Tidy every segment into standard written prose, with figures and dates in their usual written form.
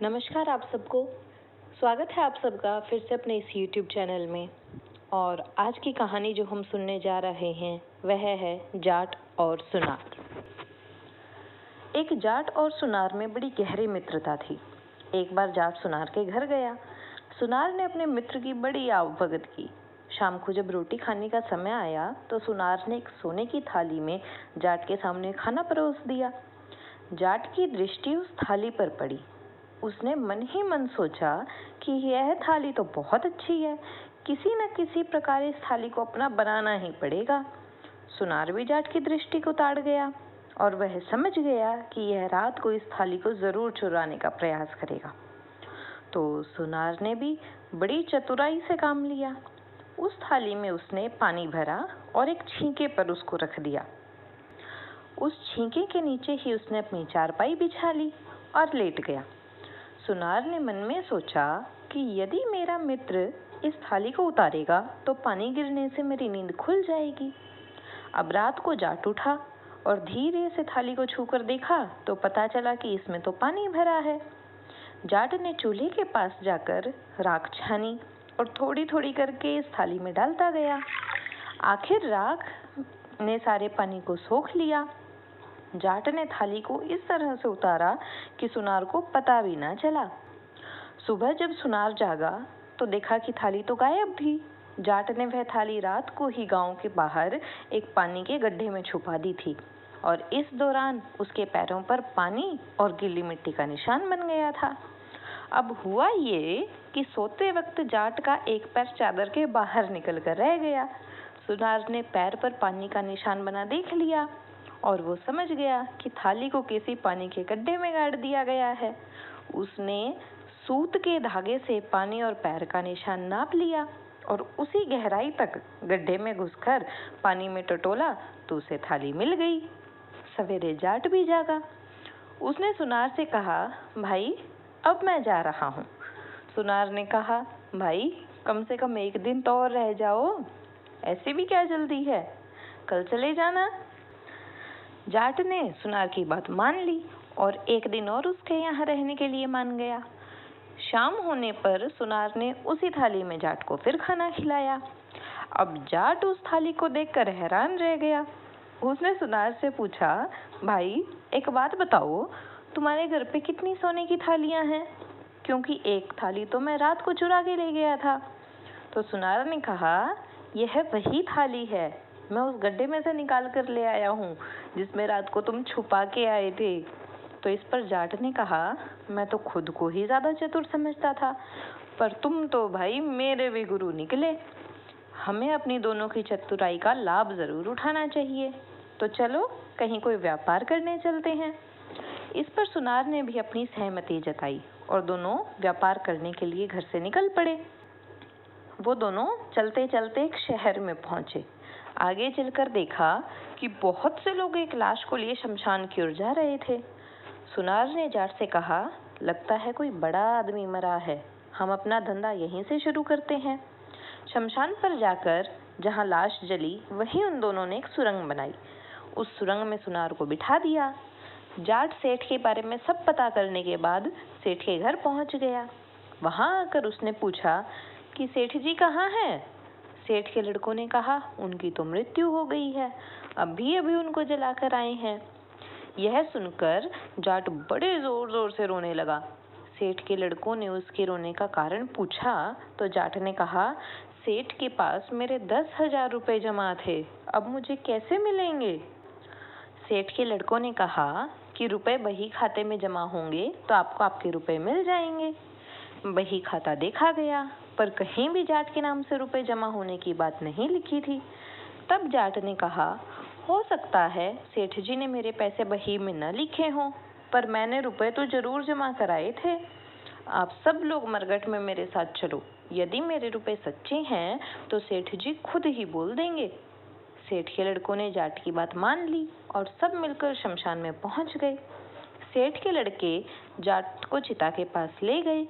नमस्कार आप सबको। स्वागत है आप सबका फिर से अपने इस YouTube चैनल में। और आज की कहानी जो हम सुनने जा रहे हैं वह है जाट और सुनार। एक जाट और सुनार में बड़ी गहरी मित्रता थी। एक बार जाट सुनार के घर गया। सुनार ने अपने मित्र की बड़ी आवभगत की। शाम को जब रोटी खाने का समय आया तो सुनार ने एक सोने की थाली में जाट के सामने खाना परोस दिया। जाट की दृष्टि उस थाली पर पड़ी। उसने मन ही मन सोचा कि यह थाली तो बहुत अच्छी है, किसी न किसी प्रकार इस थाली को अपना बनाना ही पड़ेगा। सुनार भी जाट की दृष्टि को ताड़ गया और वह समझ गया कि यह रात को इस थाली को जरूर चुराने का प्रयास करेगा। तो सुनार ने भी बड़ी चतुराई से काम लिया। उस थाली में उसने पानी भरा और एक छींके पर उसको रख दिया। उस छींके के नीचे ही उसने अपनी चारपाई बिछा ली और लेट गया। सुनार ने मन में सोचा कि यदि मेरा मित्र इस थाली को उतारेगा तो पानी गिरने से मेरी नींद खुल जाएगी। अब रात को जाट उठा और धीरे से थाली को छूकर देखा तो पता चला कि इसमें तो पानी भरा है। जाट ने चूल्हे के पास जाकर राख छानी और थोड़ी थोड़ी करके इस थाली में डालता गया। आखिर राख ने सारे पानी को सोख लिया। जाट ने थाली को इस तरह से उतारा कि सुनार को पता भी ना चला। सुबह जब सुनार जागा तो देखा कि थाली तो गायब थी। जाट ने वह थाली रात को ही गांव के बाहर एक पानी के गड्ढे में छुपा दी थी और इस दौरान उसके पैरों पर पानी और गीली मिट्टी का निशान बन गया था। अब हुआ ये कि सोते वक्त जाट का एक पैर चादर के बाहर निकल कर रह गया। सुनार ने पैर पर पानी का निशान बना देख लिया और वो समझ गया कि थाली को किसी पानी के गड्ढे में गाड़ दिया गया है। उसने सूत के धागे से पानी और पैर का निशान नाप लिया और उसी गहराई तक गड्ढे में घुसकर पानी में टटोला तो उसे थाली मिल गई। सवेरे जाट भी जागा। उसने सुनार से कहा, भाई अब मैं जा रहा हूँ। सुनार ने कहा, भाई कम से कम एक दिन तो और रह जाओ, ऐसे भी क्या जल्दी है, कल चले जाना। जाट ने सुनार की बात मान ली और एक दिन और उसके यहाँ रहने के लिए मान गया। शाम होने पर सुनार ने उसी थाली में जाट को फिर खाना खिलाया। अब जाट उस थाली को देखकर हैरान रह गया। उसने सुनार से पूछा, भाई एक बात बताओ, तुम्हारे घर पे कितनी सोने की थालियां हैं? क्योंकि एक थाली तो मैं रात को चुरा के ले गया था। तो सुनार ने कहा, यह वही थाली है, मैं उस गड्ढे में से निकाल कर ले आया हूँ जिसमें रात को तुम छुपा के आए थे। तो इस पर जाट ने कहा, मैं तो खुद को ही ज्यादा चतुर समझता था, पर तुम तो भाई मेरे भी गुरु निकले। हमें अपनी दोनों की चतुराई का लाभ जरूर उठाना चाहिए। तो चलो कहीं कोई व्यापार करने चलते हैं। इस पर सुनार ने भी अपनी सहमति जताई और दोनों व्यापार करने के लिए घर से निकल पड़े। वो दोनों चलते चलते एक शहर में पहुंचे। आगे चलकर देखा कि बहुत से लोग एक लाश को लिए शमशान की ओर जा रहे थे। सुनार ने जाट से कहा, लगता है कोई बड़ा आदमी मरा है, हम अपना धंधा यहीं से शुरू करते हैं। शमशान पर जाकर जहां लाश जली वहीं उन दोनों ने एक सुरंग बनाई। उस सुरंग में सुनार को बिठा दिया। जाट सेठ के बारे में सब पता करने के बाद सेठ के घर पहुंच गया। वहां आकर उसने पूछा कि सेठ जी कहाँ हैं? सेठ के लड़कों ने कहा, उनकी तो मृत्यु हो गई है, अभी अभी उनको जलाकर आए हैं। यह सुनकर जाट बड़े जोर जोर से रोने लगा। सेठ के लड़कों ने उसके रोने का कारण पूछा तो जाट ने कहा, सेठ के पास मेरे 10,000 रुपए जमा थे, अब मुझे कैसे मिलेंगे? सेठ के लड़कों ने कहा कि रुपए बही खाते में जमा होंगे तो आपको आपके रुपए मिल जाएंगे। बही खाता देखा गया पर कहीं भी जाट के नाम से रुपए जमा होने की बात नहीं लिखी थी। तब जाट ने कहा, हो सकता है सेठ जी ने मेरे पैसे बही में न लिखे हों, पर मैंने रुपए तो जरूर जमा कराए थे। आप सब लोग मरघट में मेरे साथ चलो, यदि मेरे रुपए सच्चे हैं तो सेठ जी खुद ही बोल देंगे। सेठ के लड़कों ने जाट की बात मान ली और सब मिलकर शमशान में पहुंच गए। सेठ के लड़के जाट को चिता के पास ले गए।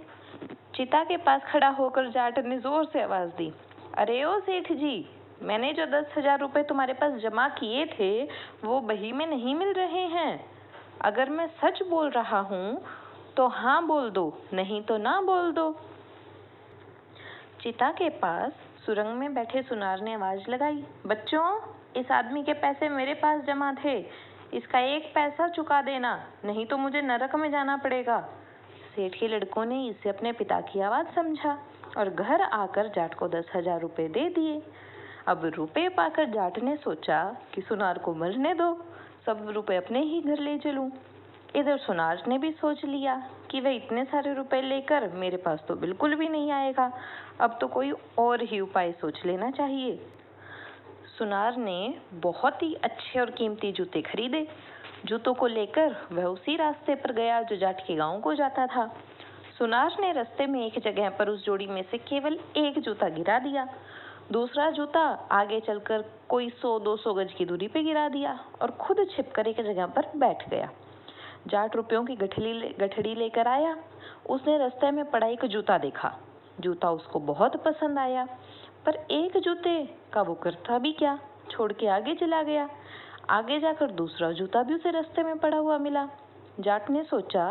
चिता के पास खड़ा होकर जाट ने जोर से आवाज दी, अरे ओ सेठ जी, मैंने जो 10,000 रुपए तुम्हारे पास जमा किए थे वो बही में नहीं मिल रहे हैं। अगर मैं सच बोल रहा हूँ तो हाँ बोल दो, नहीं तो ना बोल दो। चिता के पास सुरंग में बैठे सुनार ने आवाज लगाई, बच्चों, इस आदमी के पैसे मेरे पास जमा थे, इसका 1 पैसा चुका देना, नहीं तो मुझे नरक में जाना पड़ेगा। सेठ के लड़कों ने इसे अपने पिता की आवाज समझा और घर आकर जाट को 10,000 रुपए दे दिए। अब रुपए पाकर जाट ने सोचा कि सुनार को मरने दो, सब रुपए अपने ही घर ले चलूं। इधर सुनार ने भी सोच लिया कि वह इतने सारे रुपए लेकर मेरे पास तो बिल्कुल भी नहीं आएगा, अब तो कोई और ही उपाय सोच लेना चाहिए। सुनार ने बहुत ही अच्छे और कीमती जूते खरीदे। जूतों को लेकर वह उसी रास्ते पर गया जो जाट के गांव को जाता था। सुनार ने रास्ते में एक जगह पर उस जोड़ी में से केवल एक जूता गिरा दिया, दूसरा जूता आगे चलकर कोई 100-200 गज की दूरी पे गिरा दिया और खुद छिपकर एक जगह पर बैठ गया। जाट रुपयों की गठड़ी लेकर आया। उसने रास्ते में पड़ा एक जूता देखा। जूता उसको बहुत पसंद आया, पर एक जूते का वो करता भी क्या, छोड़ के आगे चला गया। आगे जाकर दूसरा जूता भी उसे रास्ते में पड़ा हुआ मिला। जाट ने सोचा,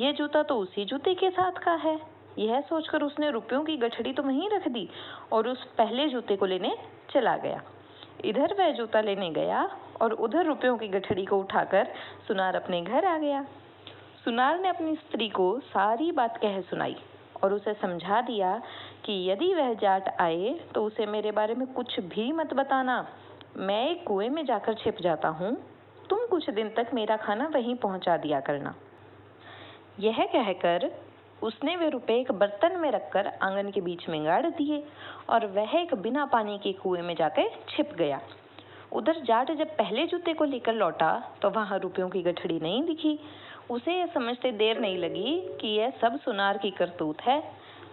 ये जूता तो उसी जूते के साथ का है। यह सोचकर उसने रुपयों की गठड़ी तो वहीं रख दी और उस पहले जूते को लेने चला गया। इधर वह जूता लेने गया और उधर रुपयों की गठड़ी को उठाकर सुनार अपने घर आ गया। सुनार ने अपनी स्त्री को सारी बात कह सुनाई और उसे समझा दिया कि यदि वह जाट आए तो उसे मेरे बारे में कुछ भी मत बताना। मैं एक कुएं में जाकर छिप जाता हूँ, तुम कुछ दिन तक मेरा खाना वहीं पहुंचा दिया करना। यह कहकर उसने वे रुपए एक बर्तन में रखकर आंगन के बीच में गाड़ दिए और वह एक बिना पानी के कुएं में जाकर छिप गया। उधर जाट जब पहले जूते को लेकर लौटा तो वहां रुपयों की गठड़ी नहीं दिखी। उसे यह समझते देर नहीं लगी कि यह सब सुनार की करतूत है।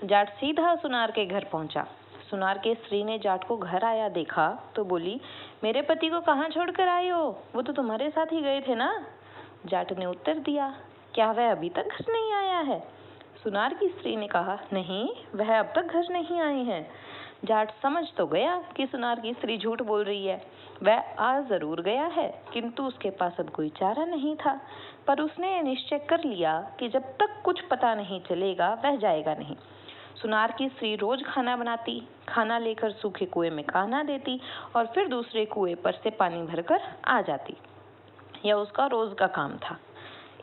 जाट सीधा सुनार के घर पहुंचा। सुनार के स्त्री ने जाट को घर आया देखा तो बोली, मेरे पति को कहाँ छोड़कर आए हो? वो तो तुम्हारे साथ ही गए थे ना? जाट ने उत्तर दिया, क्या वह अभी तक घर नहीं आया है? सुनार की स्त्री ने कहा, नहीं, वह अब तक घर नहीं आए हैं। जाट समझ तो गया कि सुनार की स्त्री झूठ बोल रही है। वह आ जरूर गया है, किंतु उसके पास अब कोई चारा नहीं था। पर उसने निश्चय कर लिया कि जब तक कुछ पता नहीं चलेगा वह जाएगा नहीं। सुनार की स्त्री रोज खाना बनाती, खाना लेकर सूखे कुएं में कान्हा देती और फिर दूसरे कुएं पर से पानी भरकर आ जाती। यह उसका रोज का काम था।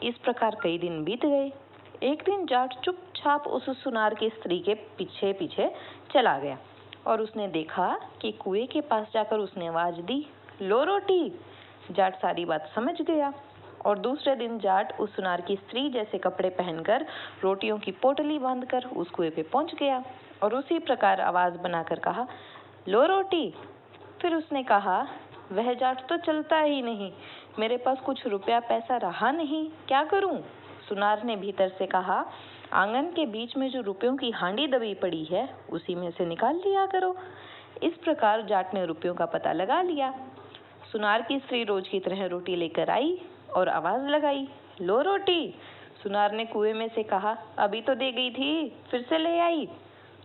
इस प्रकार कई दिन बीत गए। एक दिन जाट चुपचाप उस सुनार की स्त्री के पीछे पीछे चला गया और उसने देखा कि कुएं के पास जाकर उसने आवाज दी, लो रोटी। जाट सारी बात समझ गया और दूसरे दिन जाट उस सुनार की स्त्री जैसे कपड़े पहनकर रोटियों की पोटली बांधकर उस कुएं पे पहुंच गया और उसी प्रकार आवाज बनाकर कहा, लो रोटी। फिर उसने कहा, वह जाट तो चलता ही नहीं, मेरे पास कुछ रुपया पैसा रहा नहीं, क्या करूं? सुनार ने भीतर से कहा, आंगन के बीच में जो रुपयों की हांडी दबी पड़ी है उसी में से निकाल लिया करो। इस प्रकार जाट ने रुपयों का पता लगा लिया। सुनार की स्त्री रोज की तरह रोटी लेकर आई और आवाज लगाई, लो रोटी। सुनार ने कुएं में से कहा, अभी तो दे गई थी, फिर से ले आई।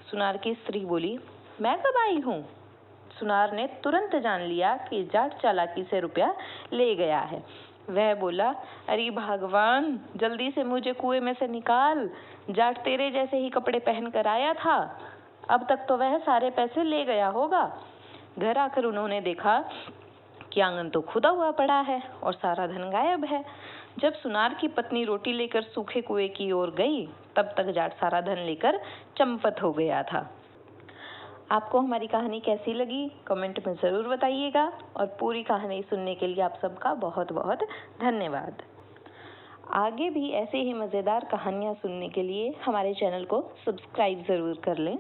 सुनार की स्त्री बोली, मैं कब आई हूँ? सुनार ने तुरंत जान लिया कि जाट चालाकी से रुपया ले गया है। वह बोला, अरे भगवान, जल्दी से मुझे कुएं में से निकाल, जाट तेरे जैसे ही कपड़े पहन कर आया था, अब तक तो वह सारे पैसे ले गया होगा। घर आकर उन्होंने देखा कि आंगन तो खुदा हुआ पड़ा है और सारा धन गायब है। जब सुनार की पत्नी रोटी लेकर सूखे कुएं की ओर गई तब तक जाट सारा धन लेकर चंपत हो गया था। आपको हमारी कहानी कैसी लगी कमेंट में ज़रूर बताइएगा और पूरी कहानी सुनने के लिए आप सबका बहुत बहुत धन्यवाद। आगे भी ऐसे ही मज़ेदार कहानियाँ सुनने के लिए हमारे चैनल को सब्सक्राइब ज़रूर कर लें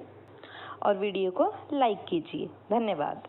और वीडियो को लाइक कीजिए। धन्यवाद।